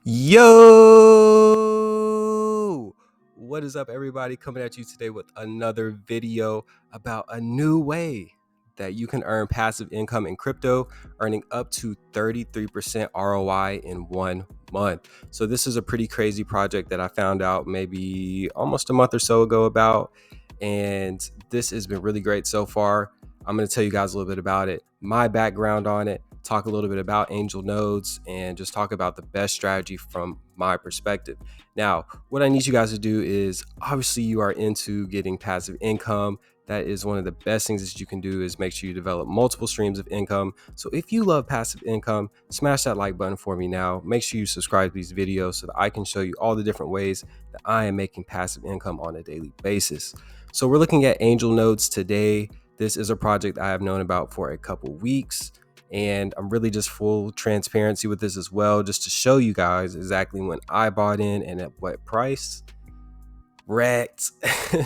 Yo, what is up, everybody? Coming at you today with another video about a new way that you can earn passive income in crypto, earning up to 33% ROI in 1 month. So this is a pretty crazy project that I found out maybe almost a month or so ago about, and this has been really great so far. I'm going to tell you guys a little bit about it, my background on it, talk a little bit about angel nodes, and just talk about the best strategy from my perspective. Now, what I need you guys to do is, obviously you are into getting passive income. That is one of the best things that you can do, is make sure you develop multiple streams of income. So if you love passive income, smash that like button for me now. Make sure you subscribe to these videos so that I can show you all the different ways that I am making passive income on a daily basis. So we're looking at angel nodes today. This is a project I have known about for a couple weeks, and I'm really just full transparency with this as well, just to show you guys exactly when I bought in and at what price. Wrecked.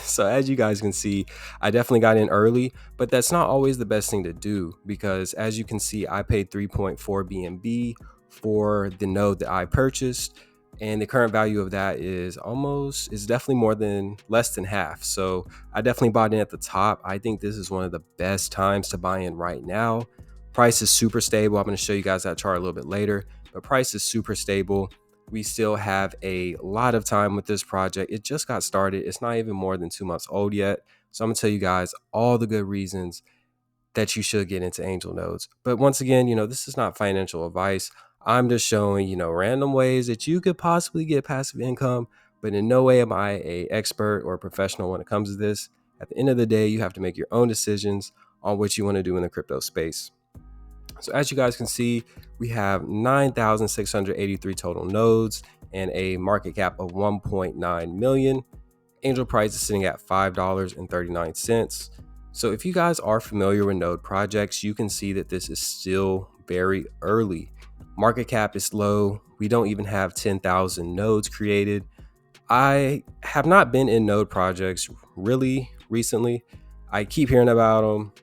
So as you guys can see, I definitely got in early, but that's not always the best thing to do, because as you can see, I paid 3.4 BNB for the node that I purchased, and the current value of that is definitely less than half. So I definitely bought in at the top. I think this is one of the best times to buy in right now. Price is super stable. I'm going to show you guys that chart a little bit later, but price is super stable. We still have a lot of time with this project. It just got started. It's not even more than 2 months old yet. So I'm going to tell you guys all the good reasons that you should get into angel nodes. But once again, this is not financial advice. I'm just showing, random ways that you could possibly get passive income, but in no way am I an expert or a professional when it comes to this. At the end of the day, you have to make your own decisions on what you want to do in the crypto space. So as you guys can see, we have 9,683 total nodes and a market cap of 1.9 million. Angel price is sitting at $5.39. So if you guys are familiar with node projects, you can see that this is still very early. Market cap is low. We don't even have 10,000 nodes created. I have not been in node projects really recently. I keep hearing about them.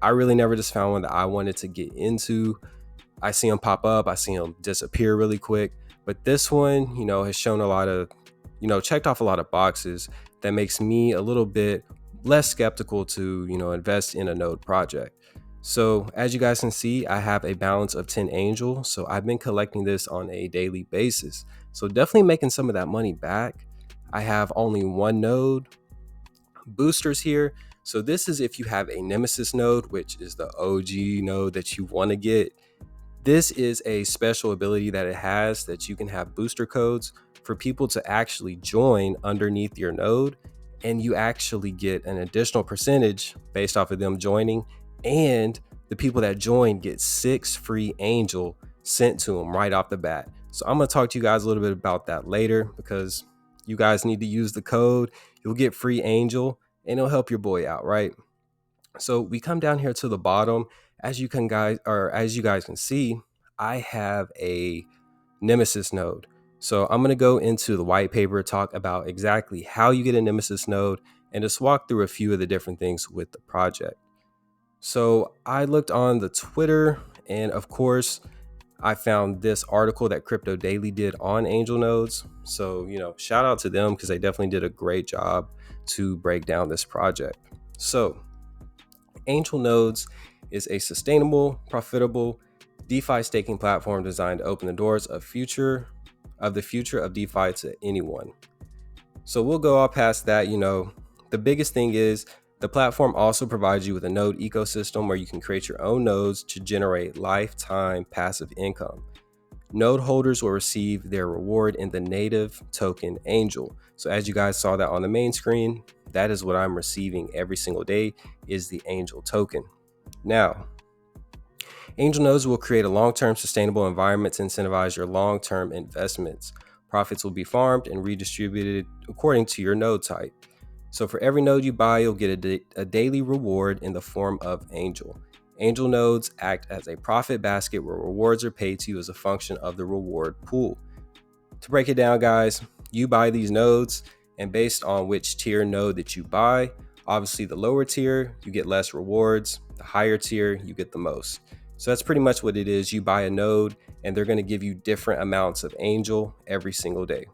I really never just found one that I wanted to get into. I see them pop up, I see them disappear really quick. But this one, has shown a lot of, checked off a lot of boxes that makes me a little bit less skeptical to, invest in a node project. So as you guys can see, I have a balance of 10 angel. So I've been collecting this on a daily basis. So definitely making some of that money back. I have only one node. Boosters here. So this is if you have a Nemesis node, which is the OG node that you want to get. This is a special ability that it has, that you can have booster codes for people to actually join underneath your node, and you actually get an additional percentage based off of them joining, and the people that join get 6 free angel sent to them right off the bat. So I'm going to talk to you guys a little bit about that later, because you guys need to use the code. You'll get free angel and it'll help your boy out, right? So we come down here to the bottom. As you guys can see, I have a Nemesis node. So I'm going to go into the white paper, talk about exactly how you get a Nemesis node, and just walk through a few of the different things with the project. So I looked on the Twitter, and of course, I found this article that Crypto Daily did on angel nodes. So, shout out to them, because they definitely did a great job to break down this project. So angel nodes is a sustainable, profitable DeFi staking platform designed to open the doors of the future of DeFi to anyone. So we'll go all past that. The biggest thing is the platform also provides you with a node ecosystem where you can create your own nodes to generate lifetime passive income. Node holders will receive their reward in the native token angel. So as you guys saw that on the main screen, that is what I'm receiving every single day, is the angel token. Now, angel nodes will create a long-term sustainable environment to incentivize your long-term investments. Profits will be farmed and redistributed according to your node type. So for every node you buy, you'll get a daily reward in the form of angel. Angel nodes act as a profit basket where rewards are paid to you as a function of the reward pool. To break it down, guys, you buy these nodes, and based on which tier node that you buy, obviously the lower tier, you get less rewards. The higher tier, you get the most. So that's pretty much what it is. You buy a node and they're going to give you different amounts of angel every single day.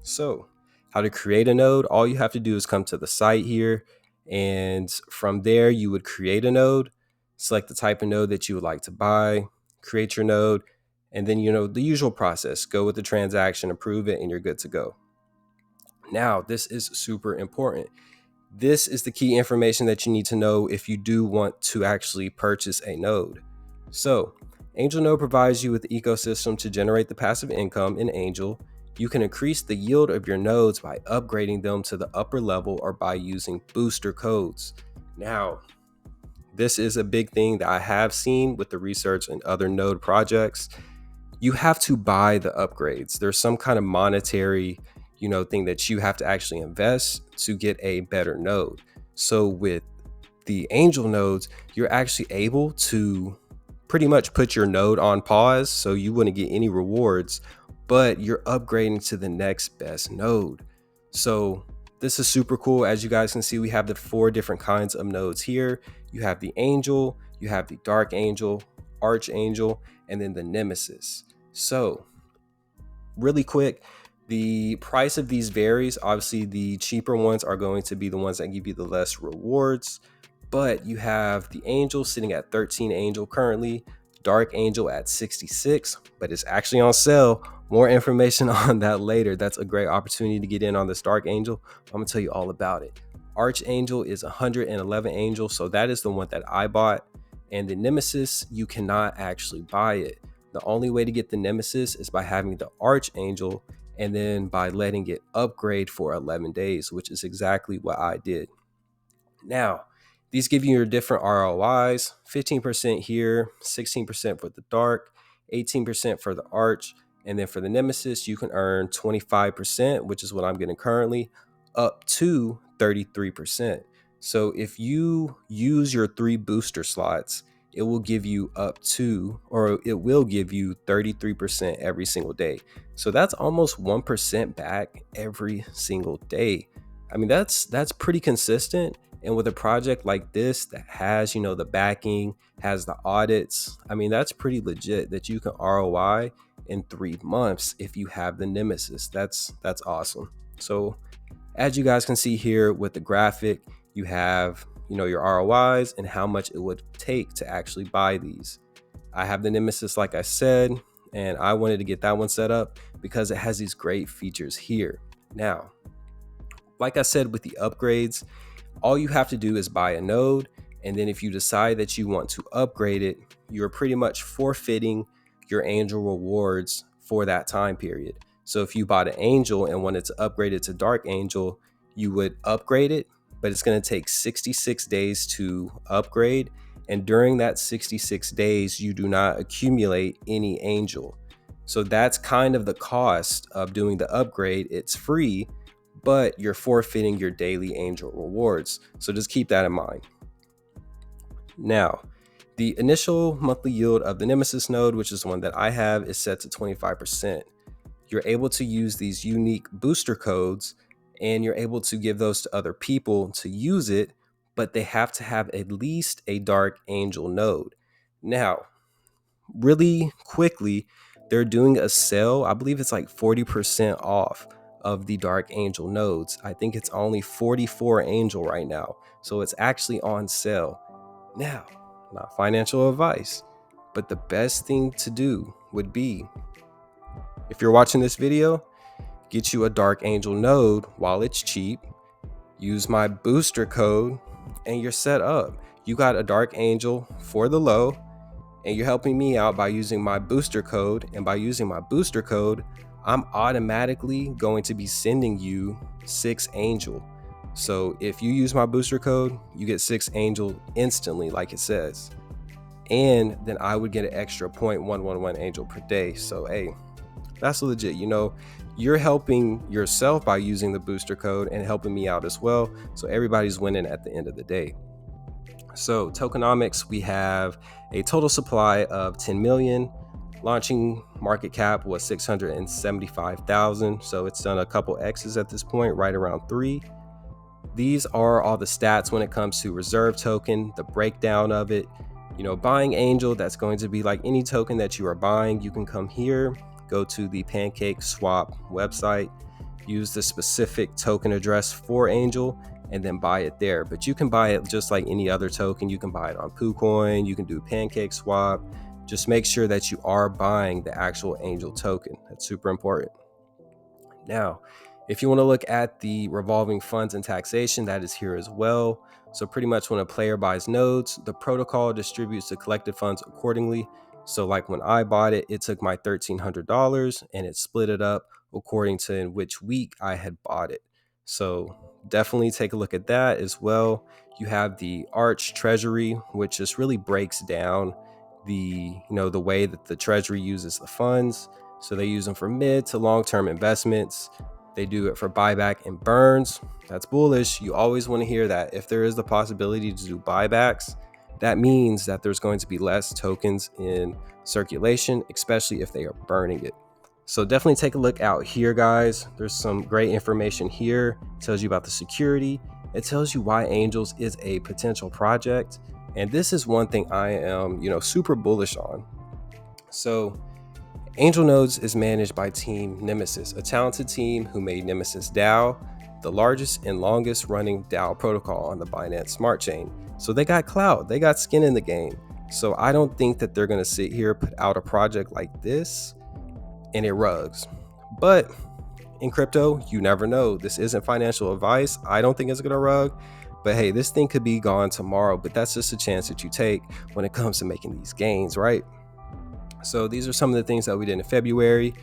So how to create a node, all you have to do is come to the site here, and from there you would create a node, select the type of node that you would like to buy, create your node, and then the usual process, go with the transaction, approve it, and you're good to go. Now this is super important. This is the key information that you need to know if you do want to actually purchase a node. So Angel Node provides you with the ecosystem to generate the passive income in Angel. You can increase the yield of your nodes by upgrading them to the upper level or by using booster codes. Now, this is a big thing that I have seen with the research and other node projects. You have to buy the upgrades. There's some kind of monetary, thing that you have to actually invest to get a better node. So with the Angel nodes, you're actually able to pretty much put your node on pause, so you wouldn't get any rewards, but you're upgrading to the next best node. So this is super cool. As you guys can see, we have the 4 different kinds of nodes here. You have the Angel, you have the Dark Angel, Archangel, and then the Nemesis. So really quick, the price of these varies. Obviously, the cheaper ones are going to be the ones that give you the less rewards, but you have the Angel sitting at 13 Angel currently, Dark Angel at 66, but it's actually on sale. More information on that later. That's a great opportunity to get in on this Dark Angel. I'm gonna tell you all about it. Archangel is 111 Angel, so that is the one that I bought. And the Nemesis, you cannot actually buy it. The only way to get the Nemesis is by having the Archangel and then by letting it upgrade for 11 days, which is exactly what I did. Now, these give you your different ROIs, 15% here, 16% for the Dark, 18% for the Arch, and then for the Nemesis, you can earn 25%, which is what I'm getting currently, up to 33%. So if you use your 3 booster slots, it will give you up to, or it will give you 33% every single day. So that's almost 1% back every single day. I mean, that's pretty consistent. And with a project like this that has, the backing, has the audits, I mean, that's pretty legit that you can ROI in 3 months if you have the Nemesis. That's awesome. So as you guys can see here with the graphic, you have, your ROIs and how much it would take to actually buy these. I have the Nemesis, like I said, and I wanted to get that one set up because it has these great features here. Now, like I said, with the upgrades, all you have to do is buy a node, and then if you decide that you want to upgrade it, you're pretty much forfeiting your Angel rewards for that time period. So if you bought an Angel and wanted to upgrade it to Dark Angel, you would upgrade it, but it's going to take 66 days to upgrade. And during that 66 days, you do not accumulate any Angel. So that's kind of the cost of doing the upgrade. It's free, but you're forfeiting your daily Angel rewards. So just keep that in mind. Now, the initial monthly yield of the Nemesis node, which is the one that I have, is set to 25%. You're able to use these unique booster codes, and you're able to give those to other people to use it, but they have to have at least a Dark Angel node. Now, really quickly, they're doing a sale. I believe it's like 40% off of the Dark Angel nodes. I think it's only 44 Angel right now. So it's actually on sale. Now, not financial advice, but the best thing to do would be, if you're watching this video, get you a Dark Angel node while it's cheap, use my booster code, and you're set up. You got a Dark Angel for the low, and you're helping me out by using my booster code. And by using my booster code, I'm automatically going to be sending you 6 Angel. So if you use my booster code, you get 6 Angel instantly, like it says. And then I would get an extra 0.111 Angel per day. So hey, that's legit. You're helping yourself by using the booster code and helping me out as well. So everybody's winning at the end of the day. So Tokenomics, we have a total supply of 10 million. Launching market cap was 675,000. So it's done a couple X's at this point, right around 3. These are all the stats when it comes to reserve token, the breakdown of it. buying Angel, that's going to be like any token that you are buying. You can come here, go to the Pancake Swap website, use the specific token address for Angel, and then buy it there. But you can buy it just like any other token. You can buy it on PooCoin, you can do Pancake Swap. Just make sure that you are buying the actual Angel token. That's super important. Now, if you want to look at the revolving funds and taxation, that is here as well. So pretty much when a player buys nodes, the protocol distributes the collected funds accordingly. So like when I bought it, it took my $1,300 and it split it up according to in which week I had bought it. So definitely take a look at that as well. You have the Arch Treasury, which just really breaks down the way that the Treasury uses the funds. So they use them for mid to long-term investments. They do it for buyback and burns. That's bullish. You always want to hear that. If there is the possibility to do buybacks, that means that there's going to be less tokens in circulation, especially if they are burning it. So definitely take a look out here, guys. There's some great information here. It tells you about the security. It tells you why Angels is a potential project. And this is one thing I am, super bullish on. So Angel Nodes is managed by Team Nemesis, a talented team who made Nemesis Dao, the largest and longest running DAO protocol on the Binance Smart Chain. So they got clout, they got skin in the game. So I don't think that they're going to sit here, put out a project like this and it rugs. But in crypto, you never know. This isn't financial advice. I don't think it's going to rug. But hey, this thing could be gone tomorrow, but that's just a chance that you take when it comes to making these gains, right? So these are some of the things that we did in February.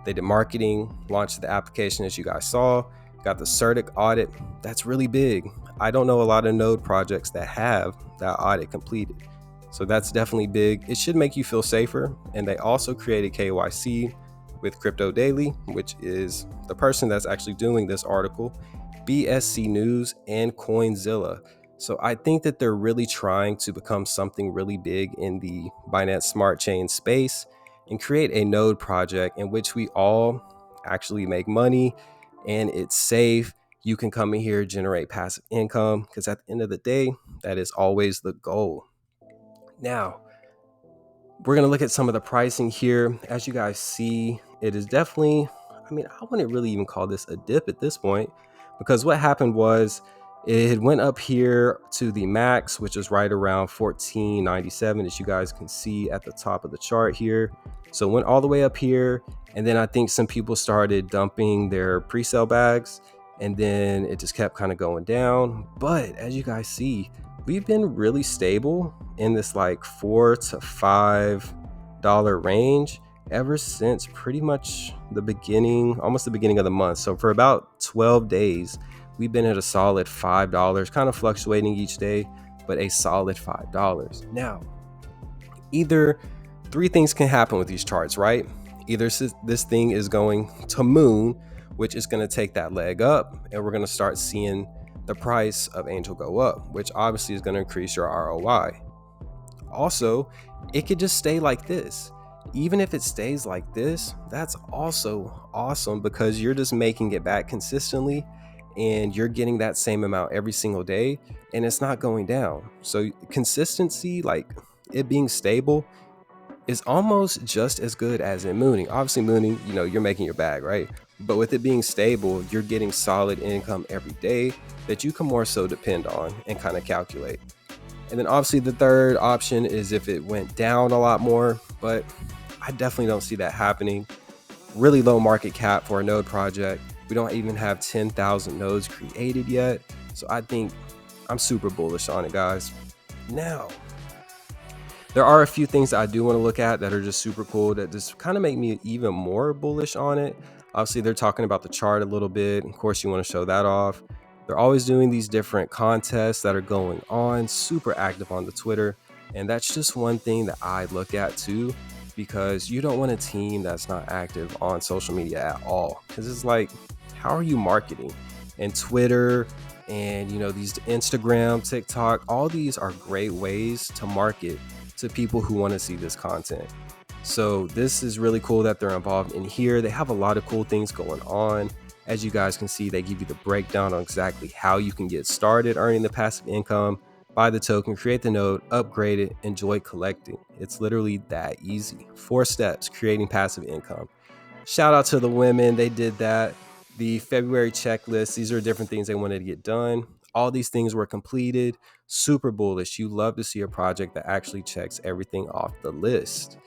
They did marketing, launched the application as you guys saw, got the CertiK audit. That's really big. I don't know a lot of node projects that have that audit completed. So that's definitely big. It should make you feel safer. And they also created KYC with Crypto Daily, which is the person that's actually doing this article, BSC News, and Coinzilla. So I think that they're really trying to become something really big in the Binance Smart Chain space and create a node project in which we all actually make money and it's safe. You can come in here, generate passive income, because at the end of the day, that is always the goal. Now, we're going to look at some of the pricing here. As you guys see, it is definitely, I wouldn't really even call this a dip at this point, because what happened was it went up here to the max, which is right around 14.97, as you guys can see at the top of the chart here. So it went all the way up here. And then I think some people started dumping their pre-sale bags, and then it just kept kind of going down. But as you guys see, we've been really stable in this like $4 to $5 range ever since pretty much the beginning, almost the beginning of the month. So for about 12 days, we've been at a solid $5, kind of fluctuating each day, but a solid $5. Now, either three things can happen with these charts, right? Either this thing is going to moon, which is going to take that leg up, and we're going to start seeing the price of Angel go up, which obviously is going to increase your ROI. Also, it could just stay like this. Even if it stays like this, that's also awesome, because you're just making it back consistently and you're getting that same amount every single day and it's not going down. So consistency, like it being stable, is almost just as good as in mooning. Obviously mooning, you're making your bag, right? But with it being stable, you're getting solid income every day that you can more so depend on and kind of calculate. And then obviously the third option is if it went down a lot more, but I definitely don't see that happening. Really low market cap for a node project. We don't even have 10,000 nodes created yet. So I think I'm super bullish on it, guys. Now, there are a few things that I do want to look at that are just super cool that just kind of make me even more bullish on it. Obviously, they're talking about the chart a little bit. Of course, you want to show that off. They're always doing these different contests that are going on, super active on the Twitter. And that's just one thing that I look at too, because you don't want a team that's not active on social media at all. Because it's like, how are you marketing? And Twitter and these Instagram, TikTok, all these are great ways to market to people who want to see this content. So this is really cool that they're involved in here. They have a lot of cool things going on. As you guys can see, they give you the breakdown on exactly how you can get started earning the passive income buy the token, create the node, upgrade it, enjoy collecting. It's literally that easy. 4 steps, creating passive income. Shout out to the women, they did that. The February checklist, these are different things they wanted to get done. All these things were completed. Super bullish. You love to see a project that actually checks everything off the list.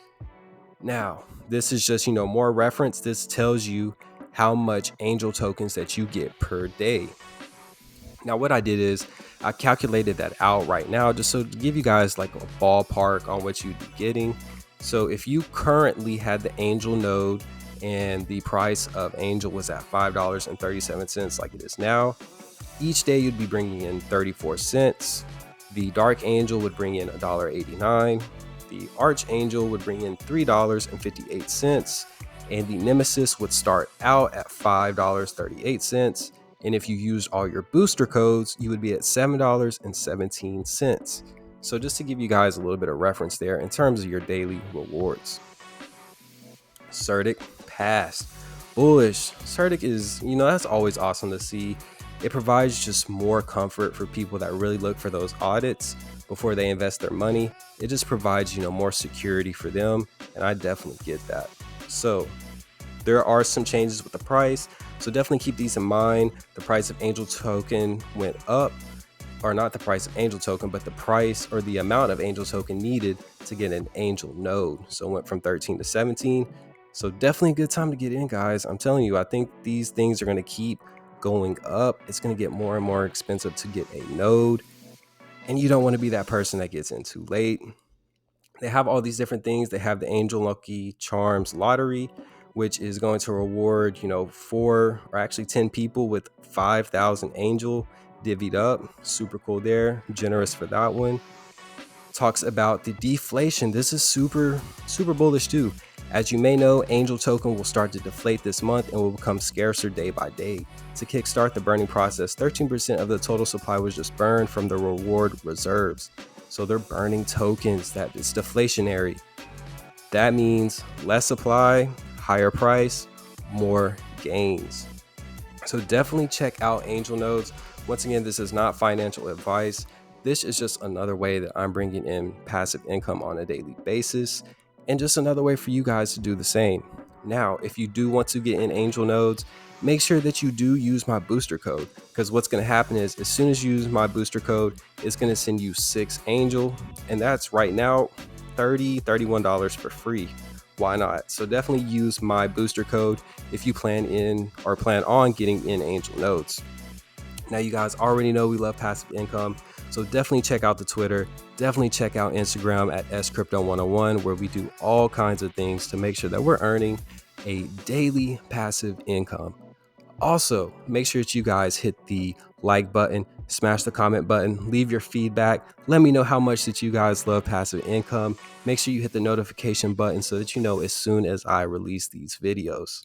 Now, this is just, more reference. This tells you how much angel tokens that you get per day. Now, what I did is I calculated that out right now just so to give you guys like a ballpark on what you'd be getting. So if you currently had the angel node and the price of angel was at $5.37 like it is now, each day you'd be bringing in 34 cents. The dark angel would bring in $1.89. The archangel would bring in $3.58. And the Nemesis would start out at $5.38. And if you used all your booster codes, you would be at $7.17. So just to give you guys a little bit of reference there in terms of your daily rewards. Certic passed. Bullish. Certic is, that's always awesome to see. It provides just more comfort for people that really look for those audits before they invest their money. It just provides, more security for them. And I definitely get that. So there are some changes with the price. So definitely keep these in mind. The price of angel token went up, or not the price of angel token, but the price or the amount of angel token needed to get an angel node. So it went from 13 to 17. So definitely a good time to get in, guys. I'm telling you, I think these things are going to keep going up. It's going to get more and more expensive to get a node. And you don't want to be that person that gets in too late. They have all these different things. They have the Angel Lucky Charms lottery, which is going to reward, 4 or actually 10 people with 5,000 angel divvied up. Super cool there. Generous for that one. Talks about the deflation. This is super bullish too. As you may know, angel token will start to deflate this month and will become scarcer day by day. To kickstart the burning process, 13% of the total supply was just burned from the reward reserves. So they're burning tokens. That is deflationary. That means less supply, higher price, more gains. So definitely check out angel nodes. Once again, this is not financial advice. This is just another way that I'm bringing in passive income on a daily basis, and just another way for you guys to do the same. Now, if you do want to get in angel nodes, make sure that you do use my booster code, because what's going to happen is as soon as you use my booster code, it's going to send you 6 angel, and that's right now $31 for free. Why not? So definitely use my booster code if you plan on getting in angel nodes. Now, you guys already know we love passive income, so definitely check out the Twitter. Definitely check out Instagram at scrypto101, where we do all kinds of things to make sure that we're earning a daily passive income. Also, make sure that you guys hit the like button, smash the comment button, leave your feedback. Let me know how much that you guys love passive income. Make sure you hit the notification button so that you know as soon as I release these videos.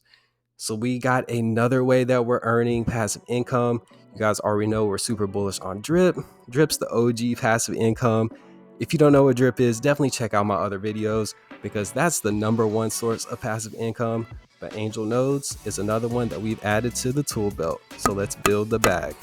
So we got another way that we're earning passive income. You guys already know we're super bullish on drip. Drip's the OG passive income. If you don't know what drip is, definitely check out my other videos, because that's the #1 source of passive income. But angel nodes is another one that we've added to the tool belt. So let's build the bag.